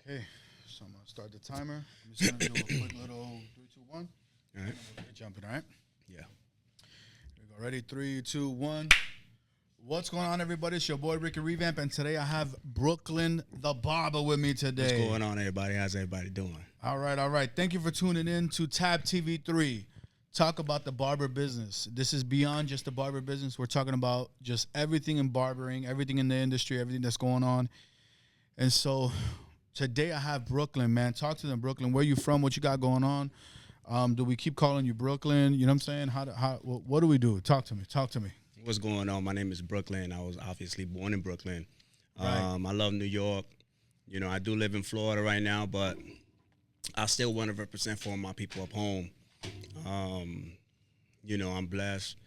Okay, so I'm gonna start the timer. I'm just gonna do a quick little 3, 2, 1. All right. We'll get jumping. All right. Yeah. Here we go. Ready? 3, 2, 1. What's going on, everybody? It's your boy Ricky Revamp, and today I have Brooklyn the Barber with me today. What's going on, everybody? How's everybody doing? All right. Thank you for tuning in to TABBTV3. Talk about the barber business. This is beyond just the barber business. We're talking about just everything in barbering, everything in the industry, everything that's going on. And so today I have Brooklyn, man. Talk to them, Brooklyn. Where you from? What you got going on? Do we keep calling you Brooklyn? You know what I'm saying? What do we do? Talk to me. What's going on? My name is Brooklyn. I was obviously born in Brooklyn. Right. I love New York. You know, I do live in Florida right now, but I still want to represent for my people up home. You know, I'm blessed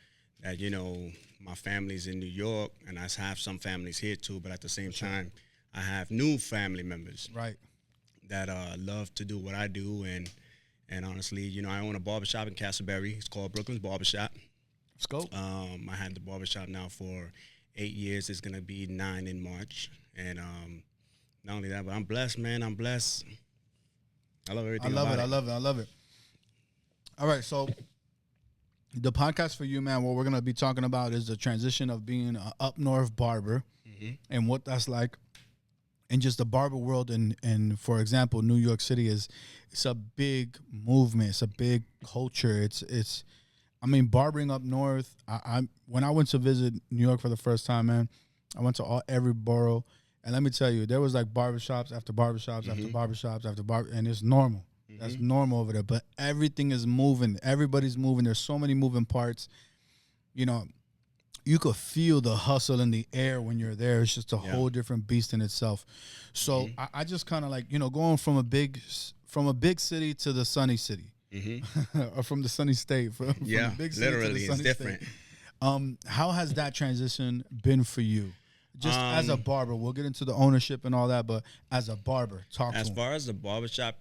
that, you know, my family's in New York, and I have some families here too, but at the same time, I have new family members Right. that love to do what I do. And honestly, you know, I own a barbershop in Castleberry. It's called Brooklyn's Barbershop. Scope. I had the barbershop now for 8 years. It's going to be 9 in March. And not only that, but I'm blessed, man. I'm blessed. I love everything about it. I love it. All right, so the podcast for you, man, what we're going to be talking about is the transition of being an up north barber and what that's like in just the barber world. And for example, New York City it's a big movement. It's a big culture. I mean, barbering up north, when I went to visit New York for the first time, man, I went to every borough. And let me tell you, there was like barbershops after barbershops after barbershops after and it's normal. That's normal over there. But everything is moving. Everybody's moving. There's so many moving parts. You know, you could feel the hustle in the air when you're there. It's just a whole different beast in itself. So I just kind of like, you know, going from a big city to the sunny city. Or from the sunny state. From the big city literally, to the sunny it's different. State. How has that transition been for you? Just as a barber, we'll get into the ownership and all that, but as a barber, talk to As him. far as the barbershop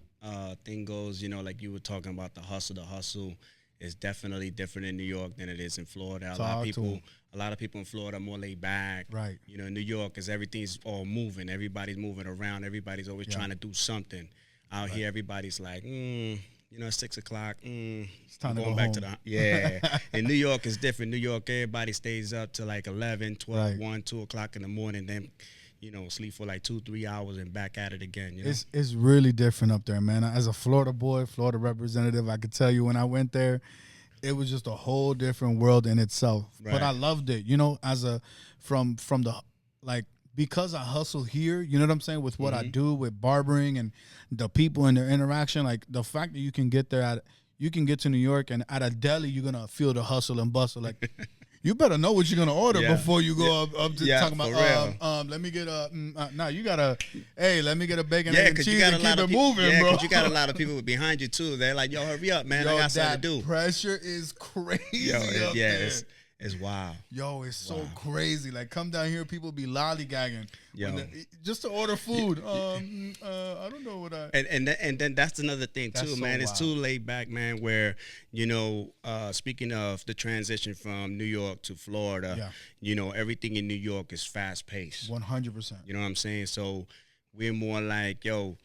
thing goes, you know, like you were talking about the hustle is definitely different in New York than it is in Florida. A lot of people in Florida are more laid back. Right. You know, in New York, is everything's all moving. Everybody's moving around. Everybody's always trying to do something. Out here, everybody's like, you know, 6 o'clock. It's time to going go back home. to the In New York, it's different. New York, everybody stays up to like 11, 12, 1, 2 o'clock in the morning. Then, you know, sleep for like 2-3 hours and back at it again. You know? It's really different up there, man. As a Florida boy, Florida representative, I could tell you when I went there, it was just a whole different world in itself. Right. But I loved it, you know, from the like. Because I hustle here, you know what I'm saying, with what I do with barbering and the people and their interaction, like the fact that you can get to New York and at a deli, you're going to feel the hustle and bustle. Like, you better know what you're going to order before you go up to talking about, let me get let me get a bacon, egg, and cheese and keep it moving, bro. because you got a lot of people behind you, too. They're like, yo, hurry up, man. I got something to do. Pressure is crazy. Yo, up there. It's wild. Yo, it's so crazy. Like, come down here, people be lollygagging just to order food. I don't know what And then that's another thing too, man. So it's too laid back, man. Where, you know, speaking of the transition from New York to Florida, you know, everything in New York is fast paced. 100%. You know what I'm saying? So we're more like, yo,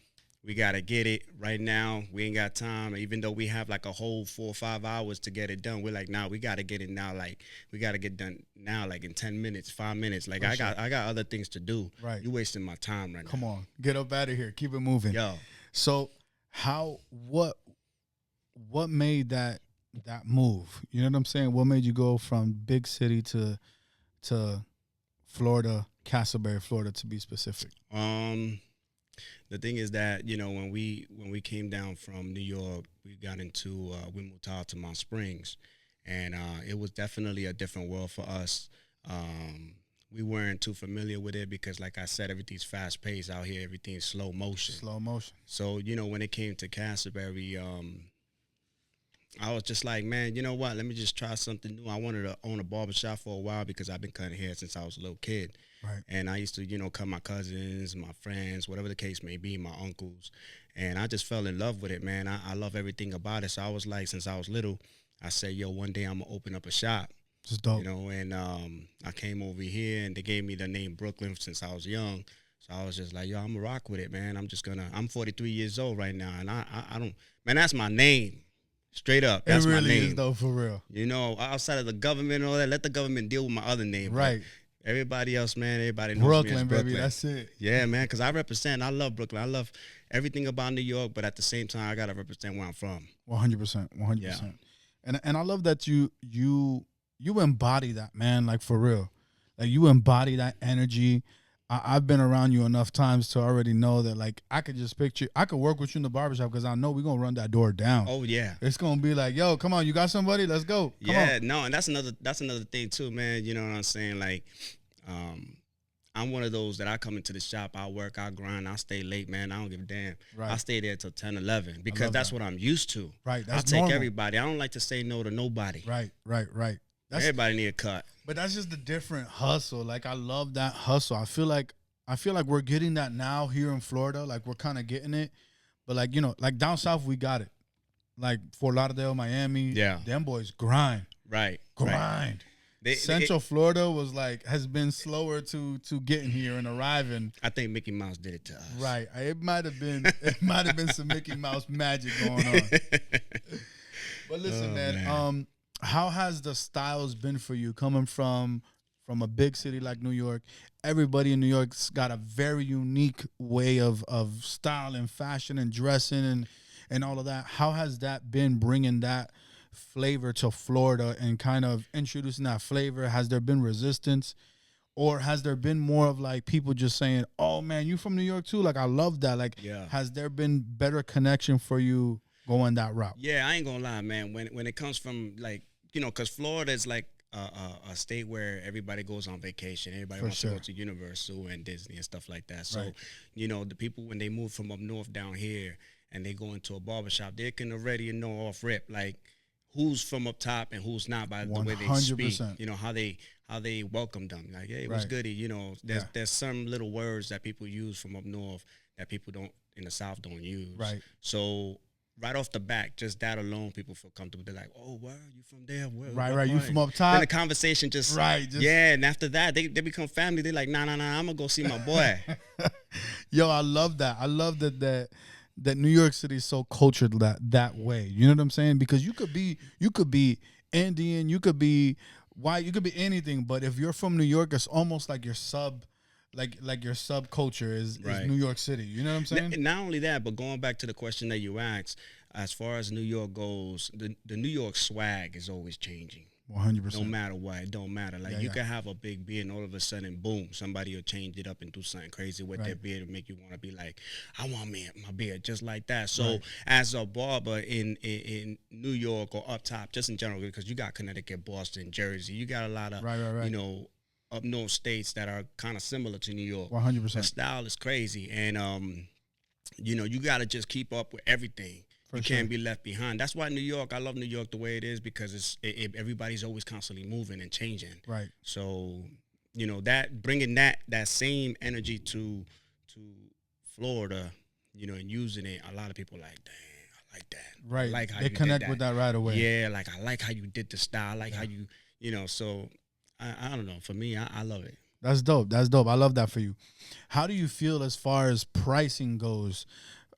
we gotta get it right now. We ain't got time. Even though we have like a whole 4 or 5 hours to get it done, we're like, nah, we gotta get it now. Like, we gotta get done now, like in 10 minutes, 5 minutes. Like, I got other things to do. Right. You wasting my time right now. Come on, get up out of here. Keep it moving. Yo. So what made that move? You know what I'm saying? What made you go from big city to Florida, Castleberry, Florida, to be specific? The thing is that, you know, when we came down from New York, we moved out to Mount Springs, and it was definitely a different world for us. We weren't too familiar with it because, like I said, everything's fast paced out here. Everything's slow motion. So, you know, when it came to Castleberry, I was just like, man, you know what? Let me just try something new. I wanted to own a barbershop for a while because I've been cutting hair since I was a little kid. Right. And I used to, you know, cut my cousins, my friends, whatever the case may be, my uncles. And I just fell in love with it, man. I love everything about it. So I was like, since I was little, I said, yo, one day I'm going to open up a shop. Just dope. You know, and I came over here and they gave me the name Brooklyn since I was young. So I was just like, yo, I'm gonna rock with it, man. I'm 43 years old right now, and I don't, man, that's my name. Straight up, that's it really my name. is though, for real. You know, outside of the government and all that, let the government deal with my other name. Right. But everybody else, man, everybody knows Brooklyn, me as Brooklyn. baby, that's it. Yeah, man, because I represent. I love Brooklyn. I love everything about New York, but at the same time, I gotta represent where I'm from. 100%, 100%. And I love that you embody that, man. Like for real, like you embody that energy. I've been around you enough times to already know that, like, I could just picture, I could work with you in the barbershop because I know we're going to run that door down. Oh, yeah. It's going to be like, yo, come on, you got somebody? Let's go. Come on. No, and that's another thing too, man. You know what I'm saying? Like, I'm one of those that I come into the shop, I work, I grind, I stay late, man. I don't give a damn. Right. I stay there till 10, 11 because that's what I'm used to. Right, I take everybody. I don't like to say no to nobody. Right. Everybody need a cut. But that's just the different hustle. Like, I love that hustle. I feel like we're getting that now here in Florida. Like, we're kind of getting it. But, like, you know, like down south, we got it. Like, Fort Lauderdale, Miami. Yeah. Them boys grind. Right. Grind. Central Florida was like, has been slower to getting here and arriving. I think Mickey Mouse did it to us. Right. It might have been some Mickey Mouse magic going on. But listen, man. How has the styles been for you coming from a big city like New York? Everybody in New York's got a very unique way of style and fashion and dressing and all of that. How has that been bringing that flavor to Florida and kind of introducing that flavor? Has there been resistance, or has there been more of like people just saying, oh man, you from New York too? Like, I love that. Like, has there been better connection for you going that route? Yeah, I ain't gonna lie, man. When it comes from, like, you know, because Florida is like a state where everybody goes on vacation. Everybody wants to go to Universal and Disney and stuff like that. So, you know, the people, when they move from up north down here and they go into a barbershop, they can already know off rip, like, who's from up top and who's not by 100%. The way they speak. You know, how they welcome them. Like, hey, what's goody? You know, there's some little words that people use from up north that people don't in the South don't use. Right. So right off the back, just that alone, people feel comfortable. They're like, oh, wow, you from there? Where, right. You from up top? Then the conversation just, and after that, they become family. They're like, nah, I'm going to go see my boy. Yo, I love that. I love that New York City is so cultured that way. You know what I'm saying? Because you could be Indian, you could be white, you could be anything. But if you're from New York, it's almost like your your subculture is New York City. You know what I'm saying? Not only that, but going back to the question that you asked, as far as New York goes, the New York swag is always changing. 100%. No matter what, it don't matter. Like, you can have a big beard and all of a sudden, boom, somebody will change it up and do something crazy with their beard and make you want to be like, I want my beard just like that. So as a barber in New York or up top, just in general, because you got Connecticut, Boston, Jersey, you got a lot of, you know, up north states that are kind of similar to New York. 100%. The style is crazy. And, you know, you got to just keep up with everything. You can't be left behind. That's why New York, I love New York the way it is, because everybody's always constantly moving and changing. Right. So, you know, that bringing that same energy to Florida, you know, and using it, a lot of people are like, dang, I like that. Right. I like how they connect with that right away. Yeah, like, I like how you did the style. I like how you know, so I don't know. For me, I love it. That's dope. I love that for you. How do you feel as far as pricing goes?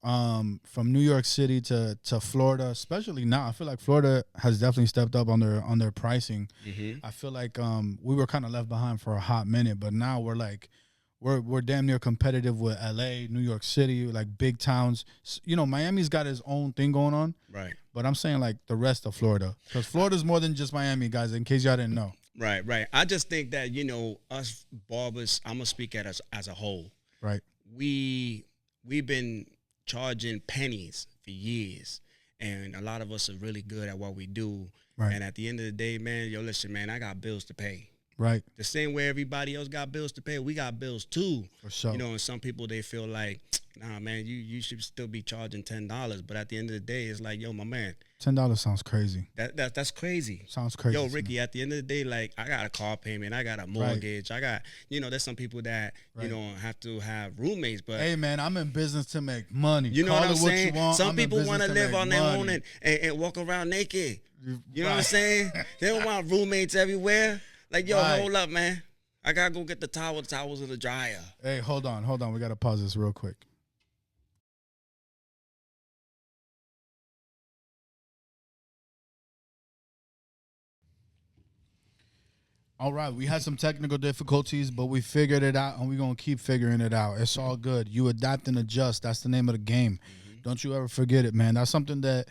From New York City to Florida, especially now, I feel like Florida has definitely stepped up on their pricing. Mm-hmm. I feel like we were kind of left behind for a hot minute, but now we're damn near competitive with LA, New York City, like big towns. You know, Miami's got its own thing going on, right? But I'm saying like the rest of Florida, because Florida's more than just Miami, guys. In case y'all didn't know, right. I just think that, you know, us barbers, I'm gonna speak at us as a whole, right? We've been charging pennies for years, and a lot of us are really good at what we do. Right. And at the end of the day, man, yo, listen, man, I got bills to pay. Right. The same way everybody else got bills to pay, we got bills too. For sure. You know, and some people, they feel like, nah, man, you should still be charging $10. But at the end of the day, it's like, yo, my man, $10 sounds crazy. That's crazy. Sounds crazy. Yo, Ricky, at the end of the day, like, I got a car payment, I got a mortgage, I got, you know, there's some people that, you know, have to have roommates. But hey, man, I'm in business to make money. You know what I'm saying? Some people want to live on their own and walk around naked. You know what I'm saying? They don't want roommates everywhere. Like, yo, hold up, man. I gotta go get the towels in the dryer. Hey, hold on. We gotta pause this real quick. All right, we had some technical difficulties, but we figured it out, and we're gonna keep figuring it out. It's all good. You adapt and adjust. That's the name of the game. Don't you ever forget it, man. That's something that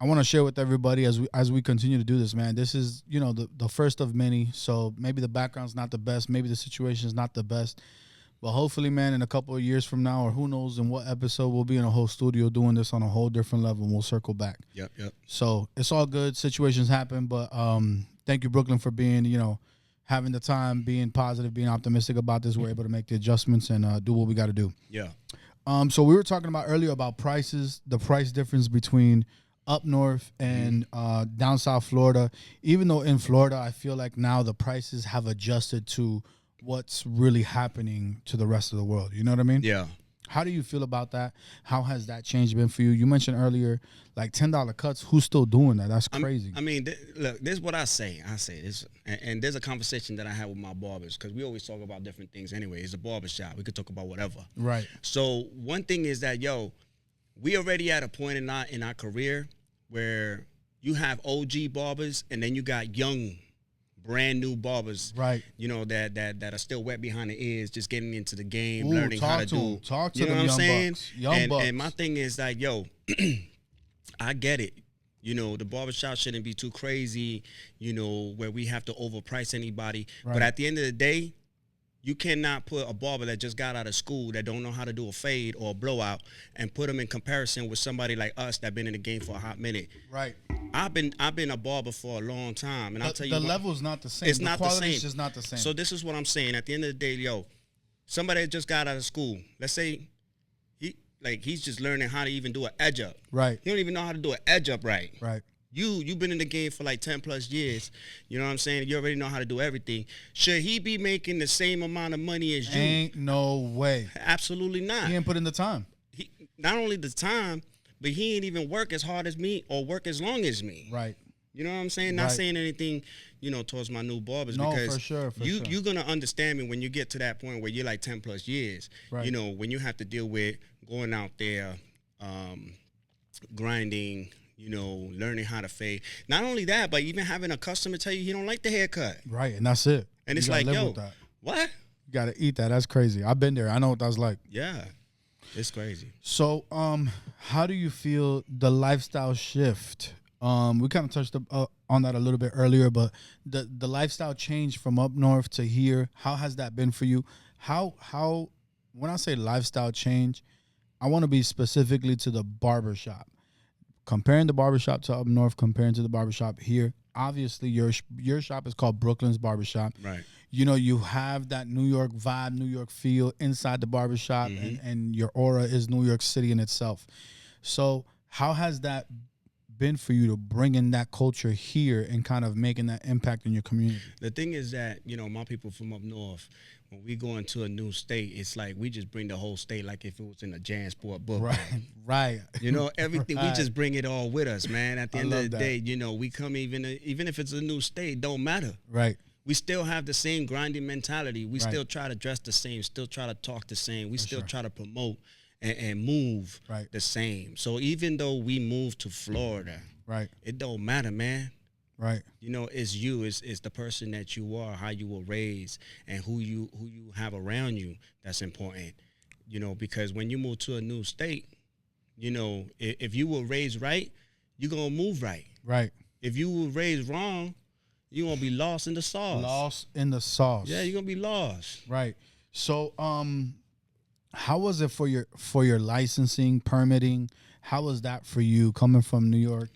I want to share with everybody as we continue to do this, man. This is, the first of many. So maybe the background's not the best, maybe the situation's not the best, but hopefully, man, in a couple of years from now, or who knows in what episode, we'll be in a whole studio doing this on a whole different level, and we'll circle back. Yep. So it's all good. Situations happen, but thank you, Brooklyn, for being, having the time, being positive, being optimistic about this. We're able to make the adjustments and do what we got to do. Yeah. So we were talking about earlier about prices, the price difference between up north and down south Florida. Even though in Florida, I feel like now the prices have adjusted to what's really happening to the rest of the world. You know what I mean? Yeah. How do you feel about that? How has that change been for you? You mentioned earlier, like $10 cuts. Who's still doing that? That's crazy. Look, this is what I say. I say this, and there's a conversation that I have with my barbers, because we always talk about different things anyway. It's a barber shop. We could talk about whatever. Right. So one thing is that, we already at a point in our career where you have OG barbers, and then you got young, brand new barbers, right? That are still wet behind the ears, just getting into the game, Ooh, learning how to do. Talk to you know them, what I'm saying? Bucks. Young bucks. And my thing is like, I get it. The barbershop shouldn't be too crazy, where we have to overprice anybody. Right. But at the end of the day, you cannot put a barber that just got out of school, that don't know how to do a fade or a blowout, and put them in comparison with somebody like us that been in the game for a hot minute. Right. I've been a barber for a long time, and I'll tell you, the level's not the same. It's not the same. It's just not the same. So this is what I'm saying. At the end of the day, somebody that just got out of school, let's say he's just learning how to even do an edge up. Right. He don't even know how to do an edge up right. Right. You've been in the game for like 10 plus years. You know what I'm saying? You already know how to do everything. Should he be making the same amount of money as you? Ain't no way. Absolutely not. He ain't put in the time. He not only the time, but he ain't even work as hard as me or work as long as me. Right. You know what I'm saying? Not saying anything, towards my new barbers, because for sure. You're gonna understand me when you get to that point where you're like 10 plus years. Right. When you have to deal with going out there, grinding, learning how to fade. Not only that, but even having a customer tell you he don't like the haircut. Right, and that's it. And it's like, what? You gotta eat that. That's crazy. I've been there. I know what that's like. Yeah, it's crazy. So, how do you feel the lifestyle shift? We kind of touched on that a little bit earlier, but the lifestyle change from up north to here, how has that been for you? How when I say lifestyle change, I want to be specifically to the barbershop. Comparing the barbershop to up north, comparing to the barbershop here, obviously your shop is called Brooklyn's Barbershop. Right. You have that New York vibe, New York feel inside the barbershop, and your aura is New York City in itself. So how has that been for you to bring in that culture here and kind of making that impact in your community? The thing is that, my people from up north, when we go into a new state, it's like we just bring the whole state like if it was in a Jan Sport book. Right. Everything, we just bring it all with us, man. At the end of the day, we come even if it's a new state, don't matter. Right. We still have the same grinding mentality. We still try to dress the same, still try to talk the same. We still try to promote and move the same. So even though we moved to Florida, it don't matter, man. Right. It's you. It's the person that you are, how you were raised, and who you have around you that's important. Because when you move to a new state, if you were raised right, you're going to move right. Right. If you were raised wrong, you're going to be lost in the sauce. Lost in the sauce. Yeah, you're going to be lost. Right. So, how was it for your licensing, permitting? How was that for you coming from New York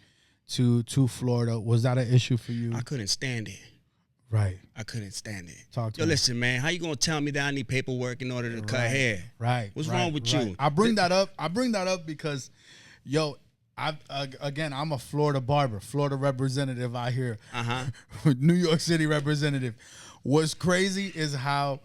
to Florida? Was that an issue for you? I couldn't stand it. Right. I couldn't stand it. Talk to me. Listen, man, how you gonna tell me that I need paperwork in order to cut hair? Right. What's wrong with you? I bring that up because, I'm a Florida barber, Florida representative out here. New York City representative. What's crazy is how,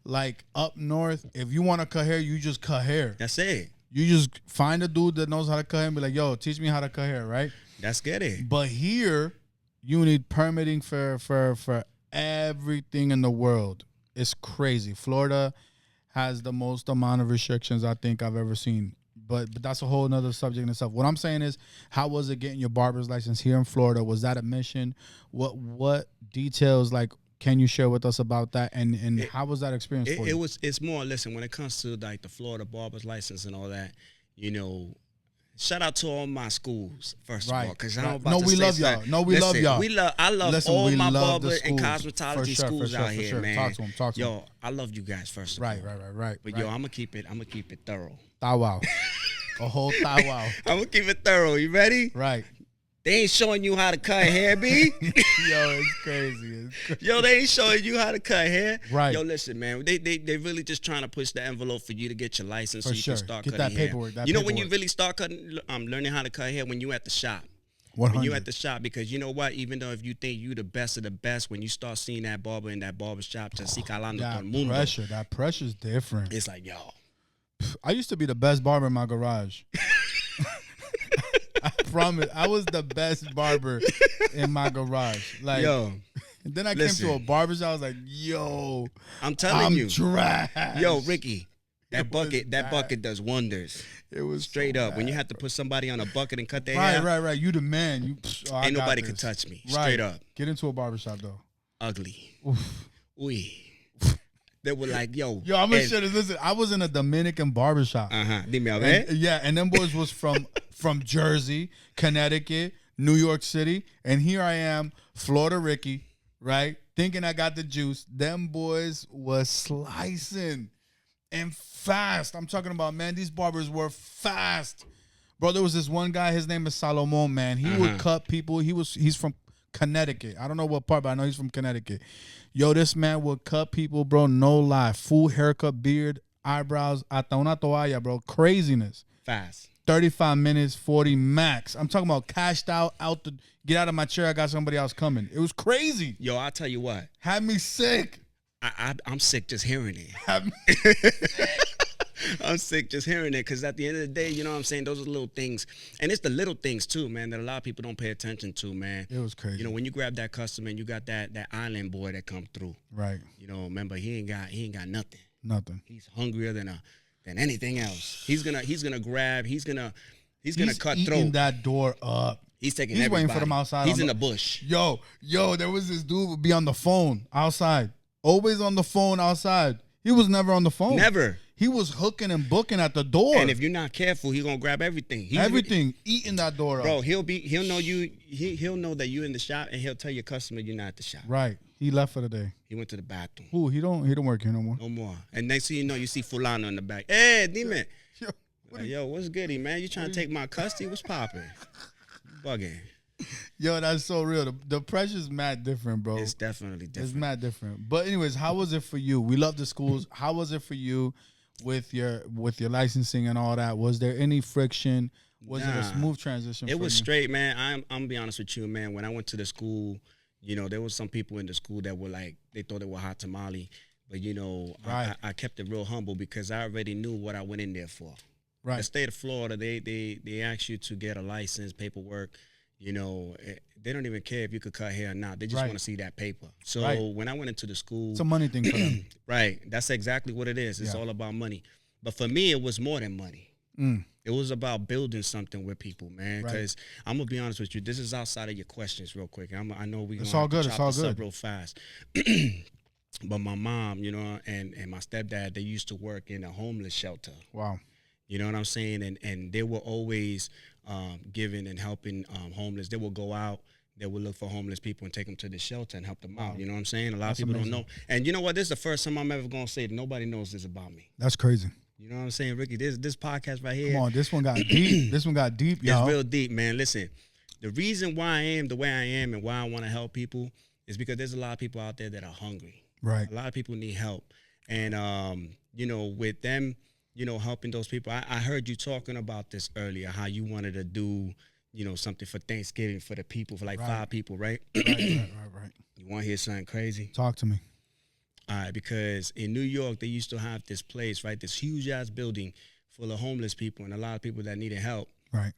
like, up north, if you want to cut hair, you just cut hair. That's it. You just find a dude that knows how to cut hair and be like, yo, teach me how to cut hair, right? That's good. But here, you need permitting for everything in the world. it's crazy. Florida has the most amount of restrictions I think I've ever seen. But that's a whole nother subject in itself. What I'm saying is, how was it getting your barber's license here in Florida? Was that a mission? What details can you share with us about that? And how was that experience for you? It's more, listen, when it comes to like the Florida barber's license and all that, you know, shout out to all my schools, first of all, because I'm about to say love y'all. No, we love y'all. I love all my barber and schools. cosmetology schools out here, man. Talk to them. Yo, I love you guys, first of all. Right. But yo, I'm gonna keep it thorough. Wow. A whole wow. I'm gonna keep it thorough. You ready? Right. They ain't showing you how to cut hair, B. Yo, it's crazy. Yo, they ain't showing you how to cut hair. Right. Yo, listen, man. They really just trying to push the envelope for you to get your license so you can start get cutting that paperwork, hair. When you really start learning how to cut hair? When you at the shop. 100. When you at the shop, because you know what? Even though if you think you the best of the best, when you start seeing that barber in that barber shop, that pressure's different. It's like, yo. I used to be the best barber in my garage. I promise. I was the best barber in my garage. Like, yo. And then I came to a barbershop. I was like, yo. I'm telling you. Trash. Yo, Ricky. That bucket does wonders. It was straight so up. bad, when you have to put somebody on a bucket and cut their hair. Right. You the man. Ain't nobody can touch me. Straight up. Get into a barbershop though. Ugly. Oof. Ooh. They were like, yo. Yo, I'm gonna share this. Listen, I was in a Dominican barbershop. Dime a ver. And them boys was from Jersey, Connecticut, New York City, and here I am, Florida Ricky, right? Thinking I got the juice. Them boys was slicing and fast. I'm talking about, man, these barbers were fast. Bro, there was this one guy, his name is Salomon, man. He would cut people. He's from Connecticut. I don't know what part, but I know he's from Connecticut. Yo, this man would cut people, bro, no lie. Full haircut, beard, eyebrows, hasta una toalla, bro. Craziness. Fast. 35 minutes, 40 max. I'm talking about cashed out, get out of my chair, I got somebody else coming. It was crazy. Yo, I'll tell you what. Had me sick. I'm sick just hearing it. I'm sick just hearing it, because at the end of the day, you know what I'm saying, those are little things. And it's the little things, too, man, that a lot of people don't pay attention to, man. It was crazy. You know, when you grab that customer and you got that island boy that come through. Right. You know, remember, he ain't got nothing. Nothing. He's hungrier than anything else. He's gonna cut throat. He's that door up. He's waiting for them outside. He's in the bush. Yo, there was this dude would be on the phone outside. Always on the phone outside. He was never on the phone. Never. He was hooking and booking at the door. And if you're not careful, he's gonna grab everything. Eating that door up. Bro, he'll know you. He'll know that you're in the shop, and he'll tell your customer you're not at the shop. Right. He left for the day. He went to the bathroom. Ooh, he don't work here no more. No more. And next thing you know, you see Fulano in the back. Hey, Dime. Yo, what's goody, man? You trying to take my custody? What's popping? Bugging. Yo, that's so real. The pressure's mad different, bro. It's definitely different. It's mad different. But anyways, how was it for you? We love the schools. How was it for you with your licensing and all that? Was there any friction? Was it a smooth transition? It was straight, man. I'm gonna be honest with you, man. When I went to the school, you know, there was some people in the school that were like, they thought they were hot tamale. But, you know, I kept it real humble, because I already knew what I went in there for. Right. The state of Florida, they ask you to get a license, paperwork. You know, they don't even care if you could cut hair or not. They just want to see that paper. So when I went into the school, it's a money thing for them. Right. That's exactly what it is. It's all about money. But for me, it was more than money. It was about building something with people, man. Because I'm gonna be honest with you, this is outside of your questions, real quick. I know we. It's all good. It's all good. Real fast. But my mom, you know, and my stepdad, they used to work in a homeless shelter. Wow. You know what I'm saying? And they were always giving and helping homeless. They would go out. They would look for homeless people and take them to the shelter and help them out. You know what I'm saying? A lot of people don't know. And you know what? This is the first time I'm ever going to say that nobody knows this about me. That's crazy. You know what I'm saying, Ricky? This podcast right here. Come on, this one got deep. This one got deep, y'all. It's real deep, man. Listen, the reason why I am the way I am and why I want to help people is because there's a lot of people out there that are hungry. Right. A lot of people need help. And, you know, with them, you know, helping those people. I heard you talking about this earlier, how you wanted to do, you know, something for Thanksgiving for the people, for like 5 people, right? Right. You want to hear something crazy? Talk to me. All right, because in New York, they used to have this place, right, this huge-ass building full of homeless people and a lot of people that needed help. Right.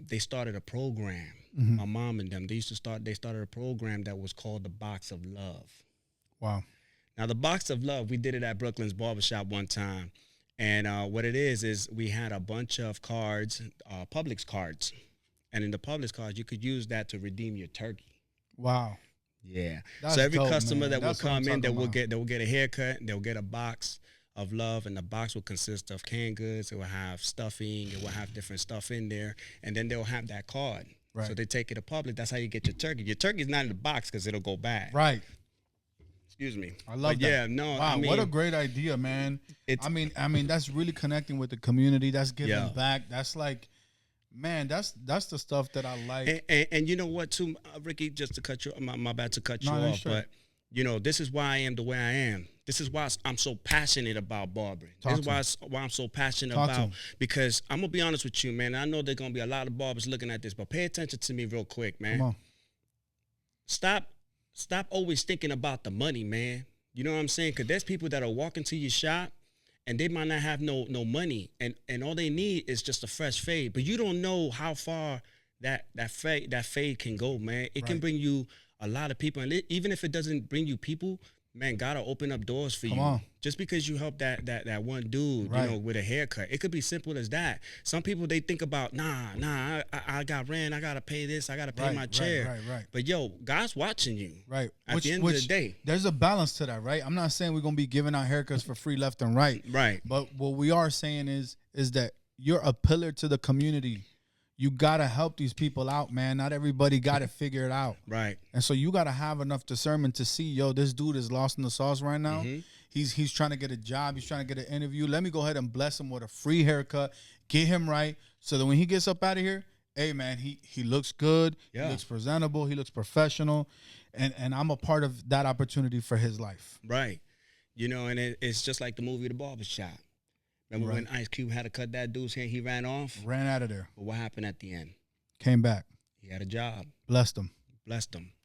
They started a program. My mom and them, they started a program that was called the Box of Love. Wow. Now, the box of love, we did it at Brooklyn's Barbershop one time. And what it is we had a bunch of cards, Publix cards. And in the Publix cards, you could use that to redeem your turkey. Wow. Yeah. That's so every dope, customer man. that That's will what I'm come in, talking they will get a haircut, they'll get a box of love, and the box will consist of canned goods. It will have stuffing, it will have different stuff in there, and then they'll have that card. Right. So they take it to Publix. That's how you get your turkey. Your turkey's not in the box because it'll go bad. Right. Excuse me. I love that. Yeah, no, wow, I mean, what a great idea, man. I mean, that's really connecting with the community. That's giving back. That's like, man, that's the stuff that I like. And you know what, too, Ricky, just to cut you, my bad to cut you off, sure. but you know, this is why I am the way I am. This is why I'm so passionate about barbering. This is why I'm so passionate about, because I'm gonna be honest with you, man. I know there's gonna be a lot of barbers looking at this, but pay attention to me real quick, man. Come on. Stop always thinking about the money, man. You know what I'm saying? Because there's people that are walking to your shop and they might not have no money, and all they need is just a fresh fade. But you don't know how far that fade can go, man. It can bring you a lot of people, and even if it doesn't bring you people, man, God will open up doors for you. Just because you help that one dude, you know, with a haircut. It could be simple as that. Some people, they think about, I got rent, I gotta pay this, I gotta pay my chair. Right. But yo, God's watching you. Right. At the end of the day. There's a balance to that, right? I'm not saying we're gonna be giving out haircuts for free left and right. Right. But what we are saying is that you're a pillar to the community. You gotta help these people out, man. Not everybody got it figured out. Right. And so you gotta have enough discernment to see, yo, this dude is lost in the sauce right now. Mm-hmm. He's trying to get a job. He's trying to get an interview. Let me go ahead and bless him with a free haircut. Get him right. So that when he gets up out of here, hey, man, he looks good. Yeah. He looks presentable. He looks professional. And I'm a part of that opportunity for his life. Right. You know, and it's just like the movie The Barbershop. Remember when Ice Cube had to cut that dude's hair, he ran off? Ran out of there. But what happened at the end? Came back. He had a job. Blessed him.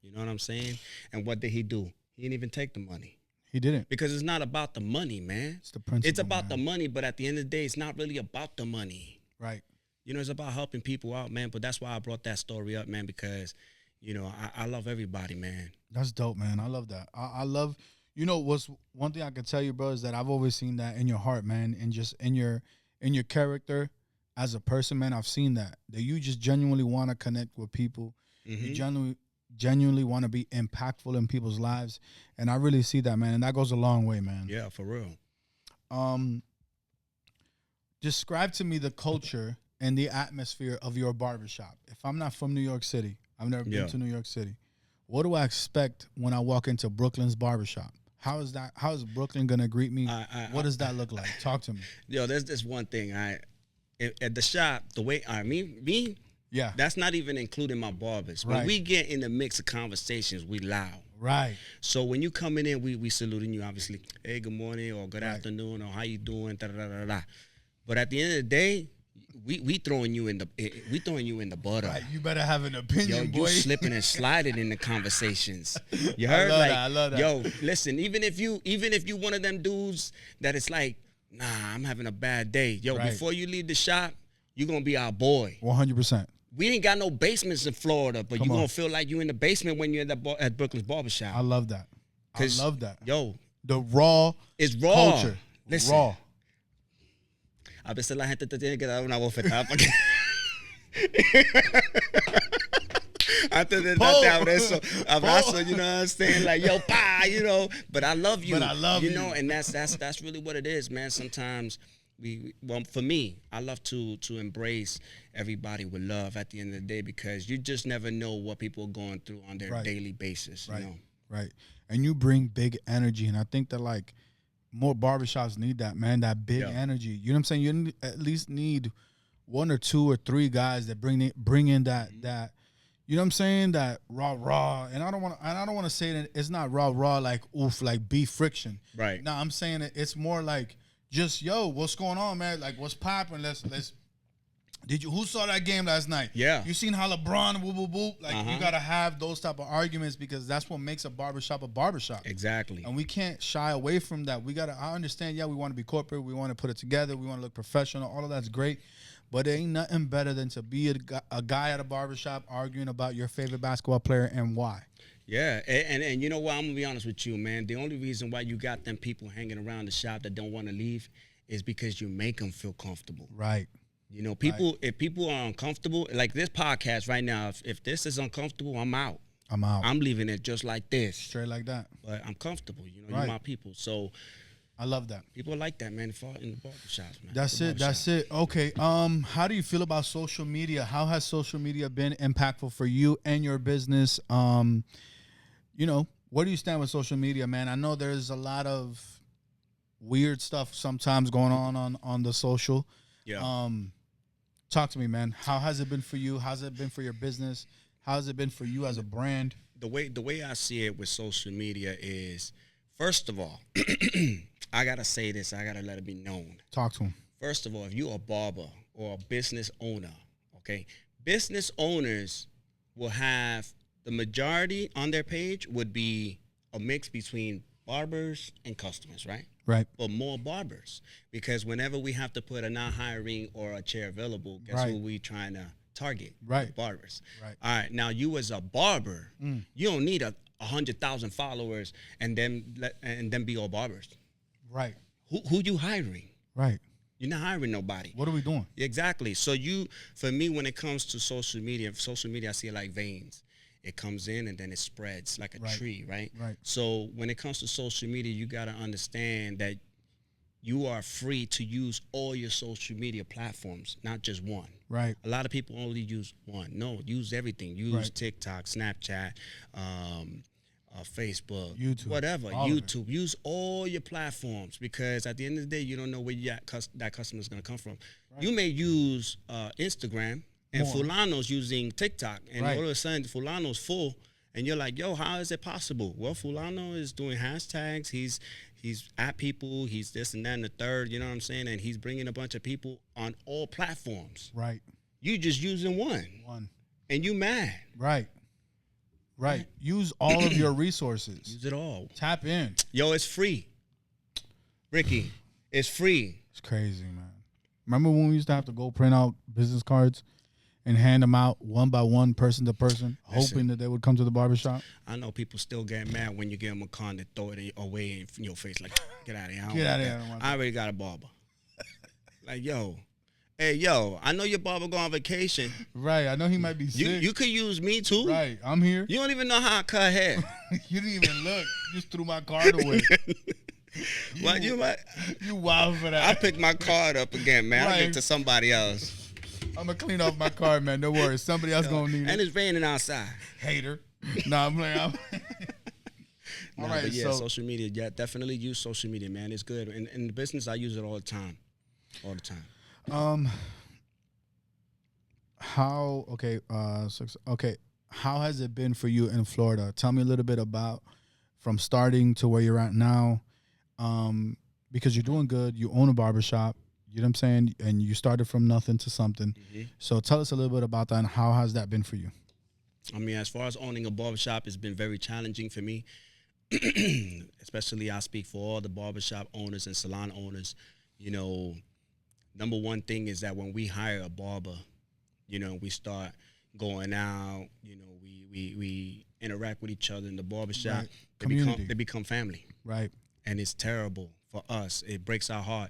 You know what I'm saying? And what did he do? He didn't even take the money. He didn't. Because it's not about the money, man. It's the principle. It's about the money, but at the end of the day, it's not really about the money. Right. You know, it's about helping people out, man. But that's why I brought that story up, man, because, you know, I love everybody, man. That's dope, man. I love that. I love, you know, what's one thing I can tell you, bro, is that I've always seen that in your heart, man, and just in your character as a person, man. I've seen that you just genuinely want to connect with people. Mm-hmm. You genuinely want to be impactful in people's lives, and I really see that, man, and that goes a long way, man. Yeah, for real. Describe to me the culture and the atmosphere of your barbershop. If I'm not from New York City, I've never been to New York City, what do I expect when I walk into Brooklyn's barbershop? How is Brooklyn gonna greet me? What does that look like? Talk to me. Yo, there's this one thing. At the shop, the way me. Yeah. That's not even including my barbers. When we get in the mix of conversations, we loud. Right. So when you coming in, we saluting you, obviously. Hey, good morning, or good afternoon, or how you doing? Da, da, da, da. But at the end of the day, we throwing you in the butter. Right. You better have an opinion, boy. You slipping and sliding in the conversations. You heard? I love that. Yo, listen, even if you one of them dudes that it's like, nah, I'm having a bad day. Yo, before you leave the shop, you're gonna be our boy. 100%. We ain't got no basements in Florida, but you're going to feel like you in the basement when you're at Brooklyn's Barbershop. I love that. I love that. Yo. The raw culture. Listen. Raw. A veces la gente te tiene que dar una bofetada para que... Antes de darte abrazo, you know what I'm saying? Like, yo, pa, you know, but I love you. You know, and that's really what it is, man. Sometimes... Well, for me, I love to embrace everybody with love at the end of the day, because you just never know what people are going through on their daily basis. You know? Right. And you bring big energy, and I think that like more barbershops need that, man. That big energy. You know what I'm saying? You at least need 1 or 2 or 3 guys that bring in that you know what I'm saying? That raw. And I don't want to say that it's not raw like oof, like beef friction. Right. No, I'm saying it's more like, just, yo, what's going on, man? Like, what's popping? Who saw that game last night? Yeah. You seen how LeBron, whoop, whoop, whoop? Like, you got to have those type of arguments, because that's what makes a barbershop a barbershop. Exactly. And we can't shy away from that. I understand, we want to be corporate. We want to put it together. We want to look professional. All of that's great. But there ain't nothing better than to be a guy at a barbershop arguing about your favorite basketball player and why. Yeah, and you know what? I'm gonna be honest with you, man. The only reason why you got them people hanging around the shop that don't want to leave is because you make them feel comfortable. Right. You know, people. If people are uncomfortable, like this podcast right now, if this is uncomfortable, I'm out. I'm out. I'm leaving it just like this, Straight like that. but I'm comfortable. You know, Right. you're my people. So I love that. people like that, man. In the barbershops, man. That's it. That's it. Okay. How do you feel about social media? How has social media been impactful for you and your business? You know, where do you stand with social media, man? I know there's a lot of weird stuff sometimes going on the social. Yeah. Talk to me, man. How has it been for you? How's it been for your business? How's it been for you as a brand? The way I see it with social media is, first of all, I gotta say this. I gotta let it be known. Talk to him. First of all, if you're a barber or a business owner, okay, business owners will have the majority on their page would be a mix between barbers and customers, right? Right. But more barbers, because whenever we have to put a not hiring or a chair available, guess who we trying to target? Right. Barbers. Right. All right. Now you as a barber, you don't need 100,000 followers and then be all barbers. Right. Who you hiring? Right. You're not hiring nobody. What are we doing? Exactly. So for me, when it comes to social media, I see it like veins. It comes in and then it spreads like a tree, right? Right. So when it comes to social media, you got to understand that you are free to use all your social media platforms, not just one. Right. A lot of people only use one. No, use everything. Use TikTok, Snapchat, Facebook, YouTube, whatever, YouTube. Use all your platforms, because at the end of the day, you don't know where that customer is going to come from. Right. You may use Instagram, and Fulano's using TikTok, and all of a sudden Fulano's full, and you're like, yo, how is it possible? Well, Fulano is doing hashtags. He's at people. He's this and that and the third. You know what I'm saying? And he's bringing a bunch of people on all platforms. Right. You just using one, and you mad. Right. Right. Use all of your resources. Use it all. Tap in. Yo, it's free. Ricky, it's free. It's crazy, man. Remember when we used to have to go print out business cards and hand them out one by one, person to person, hoping that they would come to the barbershop? I know people still get mad when you give them a card and throw it away in your face. Like, get out of here. Get out of here. I already got a barber. Like, yo. Hey, yo, I know your barber go on vacation. Right, I know he might be sick. You could use me, too. Right, I'm here. You don't even know how I cut hair. You didn't even look. You just threw my card away. You wild for that. I picked my card up again, man. I'll get to somebody else. I'm going to clean off my card, man. Don't worry. Somebody else going to need it. And it's raining outside. Hater. Nah, I'm playing. All right, but yeah, social media. Yeah, definitely use social media, man. It's good. In the business, I use it all the time. All the time. How has it been for you in Florida? Tell me a little bit about from starting to where you're at now. Because you're doing good, you own a barbershop, you know what I'm saying, and you started from nothing to something. So tell us a little bit about that and how has that been for you? I mean, as far as owning a barbershop, it's been very challenging for me. Especially I speak for all the barbershop owners and salon owners. You know, number one thing is that when we hire a barber, you know, we start going out, you know, we interact with each other in the barbershop. Right. They become family. Right. And it's terrible for us. It breaks our heart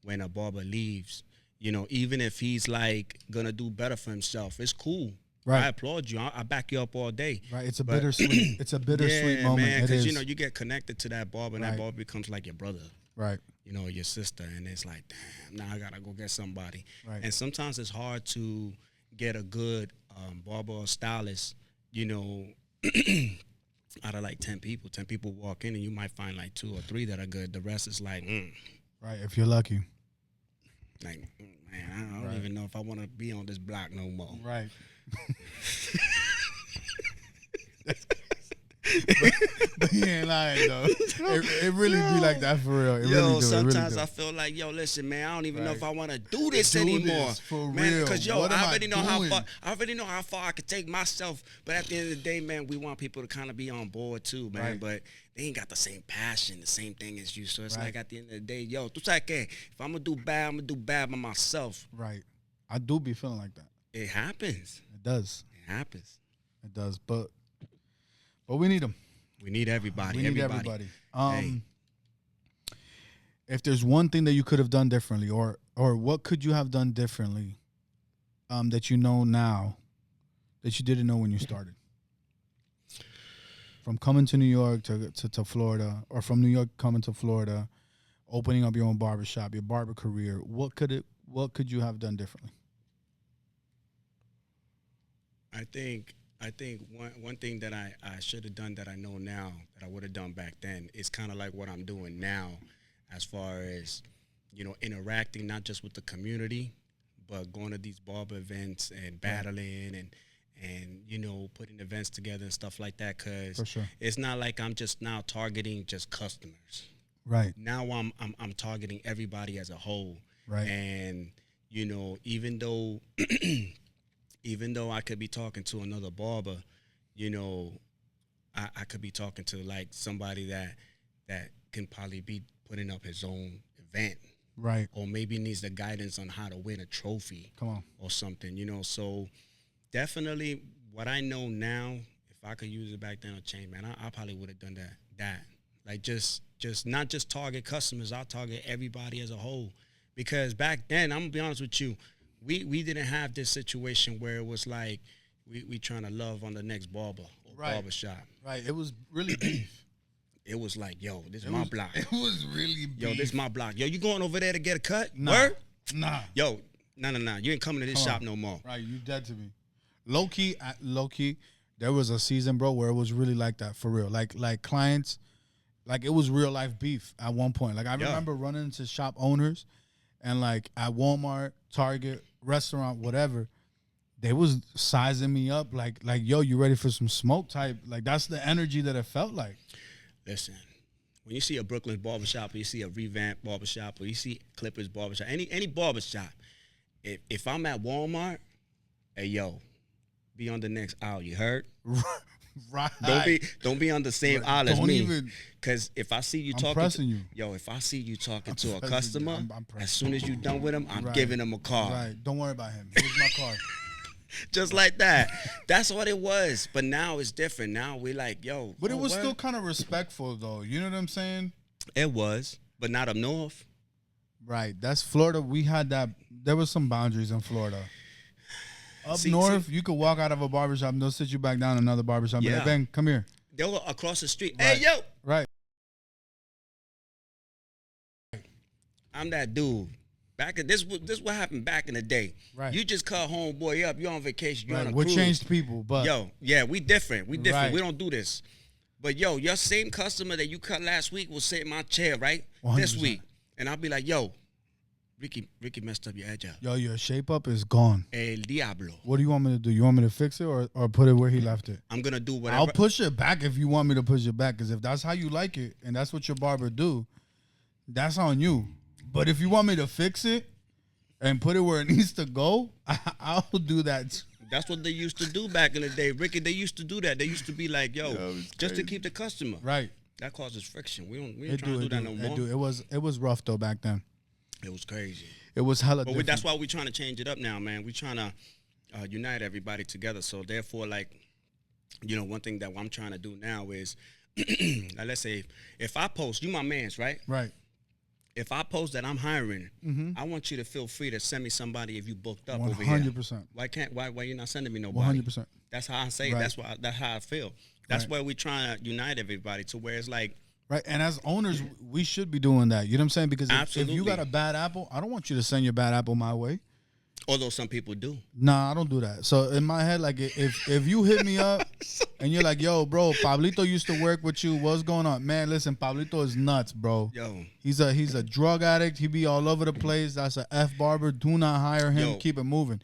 when a barber leaves. You know, even if he's like gonna do better for himself, it's cool. Right. I applaud you. I back you up all day. Right. It's a bittersweet. It's a bittersweet moment. Man, because you know you get connected to that barber, and Right. that barber becomes like your brother. Right. You know, your sister, and it's like, damn, now I gotta go get somebody. Right. And sometimes it's hard to get a good barber or stylist. You know, out of like 10 people walk in, and you might find like 2 or 3 that are good. The rest is like, right. If you're lucky. Like, man, I don't even know if I want to be on this block no more. Right. but he ain't lying though. It really be like that for real. It really do. Sometimes I feel like, yo, listen, man, I don't even know if I want to do this anymore, man. Because I already know how far I could take myself. But at the end of the day, man, we want people to kind of be on board too, man. Right. But they ain't got the same passion, the same thing as you. So it's like at the end of the day, yo, tú sabes qué? If I'm gonna do bad by myself. Right. I do be feeling like that. It happens. It does. It happens. It does. But But we need them. We need everybody. We need everybody. Hey. If there's one thing that you could have done differently, or what could you have done differently, that you know now that you didn't know when you started? From coming to New York to Florida, or from New York coming to Florida, opening up your own barbershop, your barber career, what could you have done differently? I think one thing that I should have done that I know now that I would have done back then is kind of like what I'm doing now, as far as, you know, interacting not just with the community, but going to these barber events and battling and you know, putting events together and stuff like that. Because it's not like I'm just now targeting just customers. Right. Now I'm targeting everybody as a whole. Right. And, you know, even though I could be talking to another barber, you know, I could be talking to like somebody that can probably be putting up his own event. Right. Or maybe needs the guidance on how to win a trophy. Come on. Or something, you know. So definitely what I know now, if I could use it back then or change, man, I probably would have done that. Like just not just target customers, I'll target everybody as a whole. Because back then, I'm gonna be honest with you, we didn't have this situation where it was like we trying to love on the next barber or barbershop. Right. It was really beef. It was like, yo, this is my block. It was really beef. Yo, this is my block. Yo, you going over there to get a cut? Nah. Word? Nah. Yo, nah. You ain't coming to this shop no more. Right, you dead to me. Low key, there was a season, bro, where it was really like that, for real. Like clients, like it was real life beef at one point. Like I remember running into shop owners, and like at Walmart, Target, restaurant, whatever, they was sizing me up like yo, you ready for some smoke type. Like that's the energy that it felt like. Listen, when you see a Brooklyn barbershop, or you see a revamped barbershop, or you see Clippers barbershop, any barbershop, if I'm at Walmart, hey yo, be on the next aisle. You heard? Right. Don't be on the same aisle as me. Because if I see you if I see you talking to a customer, as soon as you done with him, I'm giving him a card. Right. Don't worry about him. Here's my card. Just like that. That's what it was. But now it's different. Now we like, yo. But it was still kind of respectful, though. You know what I'm saying? It was, but not up north. Right. That's Florida. We had that. There was some boundaries in Florida. Up north, you could walk out of a barbershop and they'll sit you back down in another barbershop. Yeah. Like, Ben, come here. They were across the street. Right. Hey, yo. Right. I'm that dude. This what happened back in the day. Right. You just call homeboy up. You're on vacation. You're on a We're cruise. changed people, but yo, yeah, we different. We different. Right. We don't do this. But yo, your same customer that you cut last week will sit in my chair, right? 100%. This week, and I'll be like, yo, Ricky messed up your edge up. Yo, your shape up is gone. El diablo. What do you want me to do? You want me to fix it or put it where he left it? I'm gonna do whatever. I'll push it back if you want me to push it back. Because if that's how you like it and that's what your barber do, that's on you. But if you want me to fix it and put it where it needs to go, I'll do that. That's what they used to do back in the day, Ricky. They used to do that. They used to be like, yo just to keep the customer. Right. That causes friction. We ain't trying to do that no more. It was rough though back then. It was crazy. It was hella different. But that's why we're trying to change it up now, man. We're trying to unite everybody together. So therefore, like, you know, one thing that I'm trying to do now is, like, let's say if I post, you my mans, right? Right. If I post that I'm hiring, I want you to feel free to send me somebody if you booked up 100%. over here. Why you not sending me nobody? 100%. That's how I say it. That's how I feel. That's why we're trying to unite everybody to where it's like. Right, and as owners, we should be doing that. You know what I'm saying? Because if you got a bad apple, I don't want you to send your bad apple my way. Although some people do. Nah, I don't do that. So in my head, like if you hit me up and you're like, yo, bro, Pablito used to work with you. What's going on? Man, listen, Pablito is nuts, bro. Yo. He's a drug addict. He be all over the place. That's a F barber. Do not hire him. Keep it moving.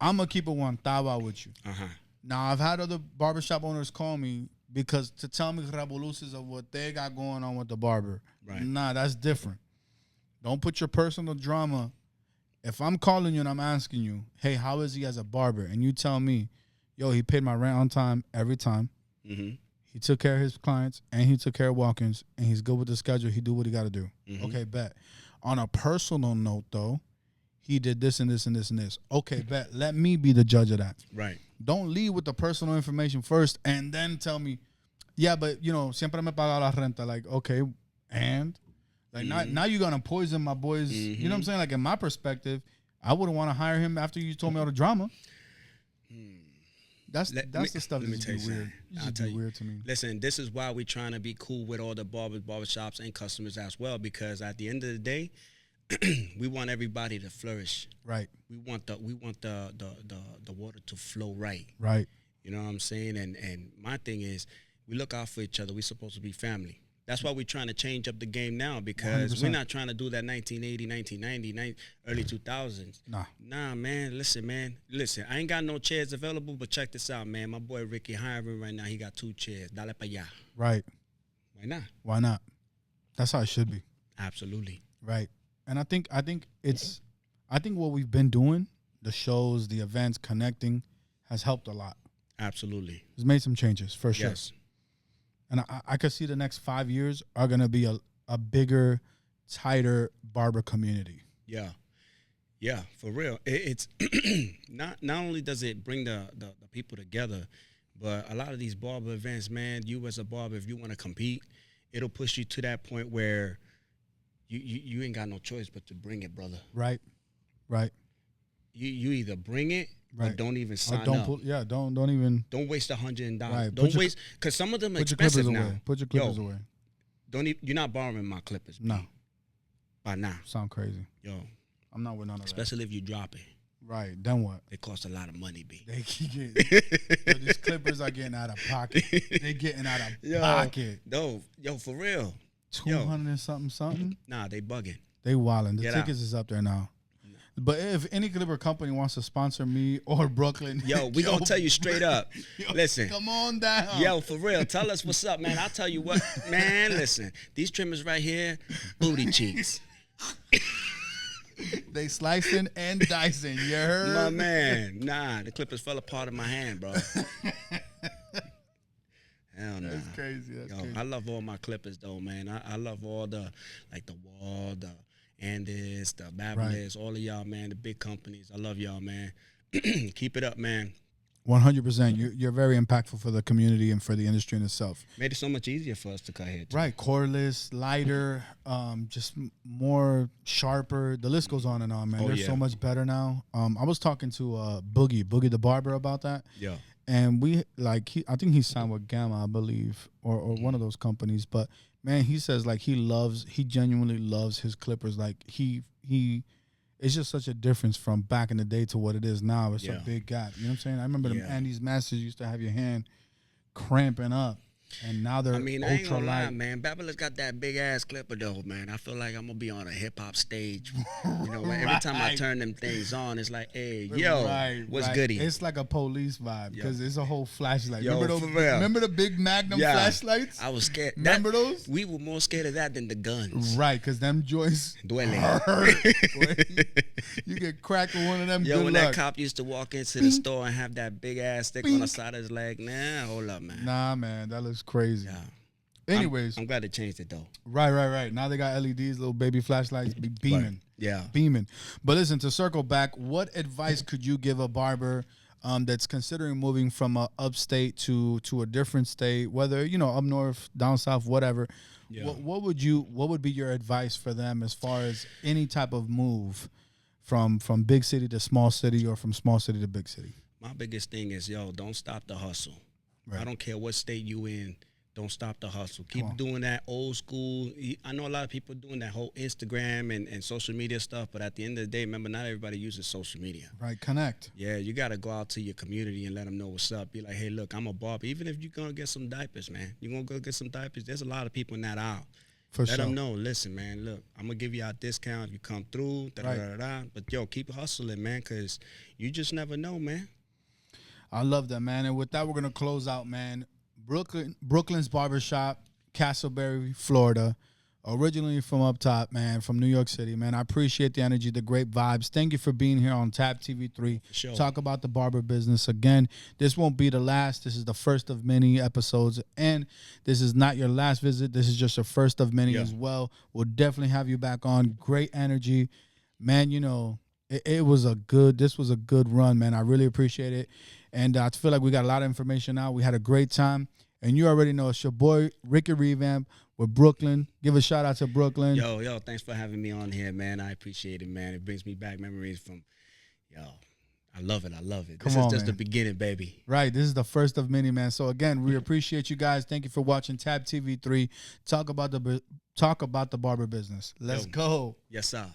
I'm going to keep it one tawa with you. Uh-huh. Now, I've had other barbershop owners call me because to tell me revolutions of what they got going on with the barber. Right. Nah, that's different. Don't put your personal drama. If I'm calling you and I'm asking you, hey, how is he as a barber? And you tell me, yo, he paid my rent on time every time. Mm-hmm. He took care of his clients and he took care of walk-ins and he's good with the schedule. He do what he got to do. Mm-hmm. Okay, bet. On a personal note, though, he did this and this and this and this. Okay, bet. Let me be the judge of that. Right. Don't lead with the personal information first and then tell me, Yeah, but you know, siempre me paga la renta. Like, okay, and like now you're gonna poison my boys. You know what I'm saying? Like in my perspective, I wouldn't want to hire him after you told me all the drama. That's the stuff that just be weird. I'll tell you. Weird to me. Listen, this is why we're trying to be cool with all the barbershops and customers as well, because at the end of the day, we want everybody to flourish. Right. We want the water to flow right. Right. You know what I'm saying? And my thing is, we look out for each other. We're supposed to be family. That's why we're trying to change up the game now, because 100%. We're not trying to do that 1980, 1990, early 2000s. Nah, man. Listen, I ain't got no chairs available, but check this out, man. My boy Ricky hiring right now. He got 2 chairs. Dale pa' allá. Right. Why not? Why not? That's how it should be. Absolutely. Right. And I think what we've been doing, the shows, the events, connecting, has helped a lot. Absolutely. It's made some changes, for sure. Yes. And I could see the next 5 years are going to be a bigger, tighter barber community. Yeah. Yeah, for real. It's not only does it bring the people together, but a lot of these barber events, man, you as a barber, if you want to compete, it'll push you to that point where you ain't got no choice but to bring it, brother. Right. Right. You either bring it, right, or don't even sign don't up. Don't waste $100. Right. Don't waste, because some of them are expensive now. Put your clippers away. You're not borrowing my clippers. No. By now. Sound crazy. Yo. I'm not with none of Especially if you drop it. Right. Then what? It costs a lot of money, B. These clippers are getting out of pocket. They're getting out of pocket. Yo, for real. 200 and something? Nah, they bugging. They wilding. The tickets is up there now. But if any clipper company wants to sponsor me or Brooklyn, yo, we gonna tell you straight up. Listen, come on down. Yo, for real, tell us what's up, man. I'll tell you what, man. Listen, these trimmers right here, booty cheeks. They slicing and dicing. You heard? My man, nah, the clippers fell apart in my hand, bro. Hell no. That's crazy. That's crazy. I love all my clippers though, man. I love all the Wall, the Andis, the Babyless, all of y'all, man, the big companies. I love y'all, man. Keep it up, man. 100%. You're very impactful for the community and for the industry in itself. Made it so much easier for us to cut hair. Right. Cordless, lighter, just more sharper. The list goes on and on, man. They're so much better now. I was talking to Boogie the barber about that. Yeah. And I think he signed with Gamma, I believe, or one of those companies. But man, he says like he genuinely loves his clippers. Like it's just such a difference from back in the day to what it is now. It's a big gap. You know what I'm saying? I remember them Andy's Masters used to have your hand cramping up. And now they're I ain't gonna lie, light. man. Babylon's got that big ass clipper though, man. I feel like I'm gonna be on a hip hop stage. You know, every time I turn them things on, it's like, hey, yo, what's goody? It's like a police vibe because it's a whole flashlight. Yo, remember the big Magnum flashlights? I was scared. Remember those? We were more scared of that than the guns. Right, because them joints hurt. You get cracked with one of them. Yo, when that cop used to walk into the store and have that big ass stick on the side of his leg, nah, hold up, man. Nah, man, that looks crazy. Yeah. Anyways, I'm glad they changed it though. Right. Now they got LEDs, little baby flashlights, beaming. Right. Yeah, beaming. But listen, to circle back, what advice could you give a barber that's considering moving from a upstate to a different state, whether up north, down south, whatever? Yeah. What would be your advice for them as far as any type of move from big city to small city or from small city to big city? My biggest thing is, don't stop the hustle. Right. I don't care what state you in. Don't stop the hustle. Keep doing that old school. I know a lot of people doing that whole Instagram and social media stuff, but at the end of the day, remember, not everybody uses social media. Right, connect. Yeah, you got to go out to your community and let them know what's up. Be like, hey, look, I'm a barber. Even if you're going to get some diapers, man. You're going to go get some diapers. There's a lot of people in that aisle. Let them know, listen, man, look, I'm going to give you our discount if you come through. But, yo, keep hustling, man, because you just never know, man. I love that, man. And with that, we're going to close out, man. Brooklyn's Barbershop, Castleberry, Florida. Originally from up top, man, from New York City, man. I appreciate the energy, the great vibes. Thank you for being here on TABBTV3. Sure. Talk about the barber business. Again, this won't be the last. This is the first of many episodes. And this is not your last visit. This is just the first of many as well. We'll definitely have you back on. Great energy. Man, this was a good run, man. I really appreciate it. And I feel like we got a lot of information out. We had a great time. And you already know it's your boy, Ricky Revamp with Brooklyn. Give a shout out to Brooklyn. Yo, thanks for having me on here, man. I appreciate it, man. It brings me back memories from, I love it. This is just the beginning, baby. Right. This is the first of many, man. So again, we appreciate you guys. Thank you for watching TABBTV3. Talk about the barber business. Let's go. Yes, sir.